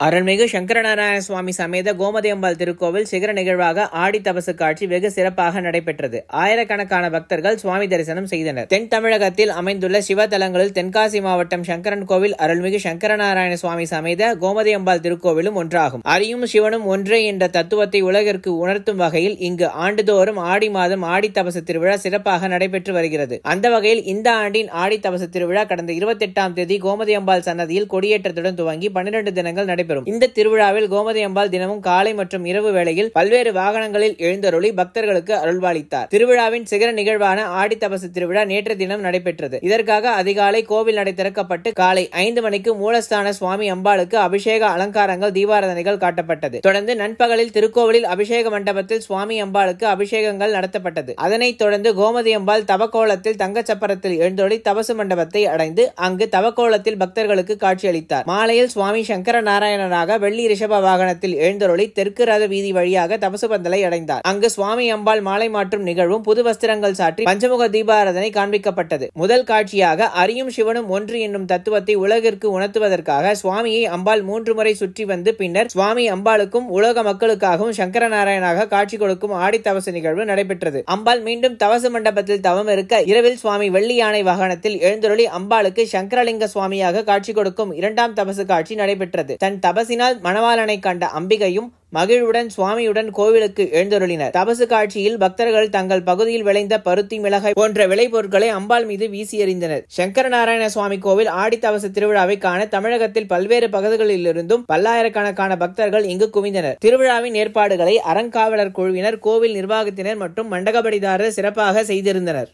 அருள்மிகு சங்கரநாராயண சுவாமி சமேத கோமதியம்பாள் திருக்கோவில் சிகர நிகழ்வாக ஆடி தபசு காட்சி வெகு சிறப்பாக நடைபெற்றது. ஆயிரக்கணக்கான பக்தர்கள் சுவாமி தரிசனம் செய்தனர். தென் தமிழகத்தில் அமைந்துள்ள சிவத்தலங்களில் தென்காசி மாவட்டம் சங்கரன் கோவில் அருள்மிகு சங்கரநாராயண சுவாமி சமேத கோமதியம்பாள் திருக்கோவிலும் ஒன்றாகும். அரியும் சிவனும் ஒன்றே என்ற தத்துவத்தை உலகிற்கு உணர்த்தும் வகையில் இங்கு ஆண்டுதோறும் ஆடி மாதம் ஆடி தபசு திருவிழா சிறப்பாக நடைபெற்று வருகிறது. அந்த வகையில் இந்த ஆண்டின் ஆடி தபசு திருவிழா கடந்த 28ஆம் தேதி கோமதியம்பாள் சன்னதியில் கொடியேற்றத்துடன் துவங்கி 12 தினங்கள் நடைபெறும். இந்த திருவிழாவில் கோமதியம்பாள் தினமும் காலை மற்றும் இரவு வேளையில் பல்வேறு வாகனங்களில் எழுந்தருளி பக்தர்களுக்கு அருள்பாலித்தார். திருவிழாவின் சிகர நிகழ்வான ஆடி தபசு திருவிழா நேற்று தினம் நடைபெற்றது. இதற்காக அதிகாலை கோவில் நடை திறக்கப்பட்டு காலை 5 மணிக்கு மூலஸ்தான சுவாமி அம்பாளுக்கு அபிஷேக அலங்காரங்கள் தீபாராதனைகள் காட்டப்பட்டது. தொடர்ந்து நண்பகலில் திருக்கோவிலில் அபிஷேக மண்டபத்தில் சுவாமி அம்பாளுக்கு அபிஷேகங்கள் நடத்தப்பட்டது. அதனைத் தொடர்ந்து கோமதியம்பாள் தவக்கோலத்தில் தங்கச்சப்பரத்தில் எழுந்தருளி தபசு மண்டபத்தை அடைந்து அங்கு தவக்கோலத்தில் பக்தர்களுக்கு காட்சியளித்தார். மாலையில் சுவாமி சங்கர நாராயணனாக வெள்ளி ரிஷப வாகனத்தில் எழுந்தருளி தெற்கு ரத வீதி வழியாக தபசு பந்தலை அடைந்தார். அங்கு சுவாமி அம்பாள் மாலை மாற்றும் நிகழ்வும் புது வஸ்திரங்கள் சாற்றி பஞ்சமுக தீபாராதனை காண்பிக்கப்பட்டது. முதல் காட்சியாக அரியும் சிவனும் ஒன்று என்னும் தத்துவத்தை உலகிற்கு உணர்த்துவதற்காக சுவாமியை அம்பாள் 3 முறை சுற்றி வந்து பின்னர் சுவாமி அம்பாளுக்கும் உலக மக்களுக்காகவும் சங்கரநாராயணனாக காட்சி கொடுக்கும் ஆடி தபசு நிகழ்வு நடைபெற்றது. அம்பாள் மீண்டும் தபசு மண்டபத்தில் தவம் இருக்க இரவில் சுவாமி வெள்ளி யானை வாகனத்தில் எழுந்தருளி அம்பாளுக்கு சங்கரலிங்க சுவாமியாக காட்சி கொடுக்கும் 2ஆம் தபசு காட்சி நடைபெற்றது. தன் தபசினால் மணவாளனை கண்ட அம்பிகையும் மகிழ்வுடன் சுவாமியுடன் கோவிலுக்கு எழுந்தருளினர். தபசு காட்சியில் பக்தர்கள் தங்கள் பகுதியில் விளைந்த பருத்தி, மிளகாய் போன்ற விளைபொருட்களை அம்பாள் மீது வீசி எறிந்தனர். சங்கரநாராயண சுவாமி கோவில் ஆடி தபசு திருவிழாவை காண தமிழகத்தில் பல்வேறு பகுதிகளிலிருந்தும் பல்லாயிரக்கணக்கான பக்தர்கள் இங்கு குவிந்தனர். திருவிழாவின் ஏற்பாடுகளை அறங்காவலர் குழுவினர், கோவில் நிர்வாகத்தினர் மற்றும் மண்டகப்படிதாரர் சிறப்பாக செய்திருந்தனர்.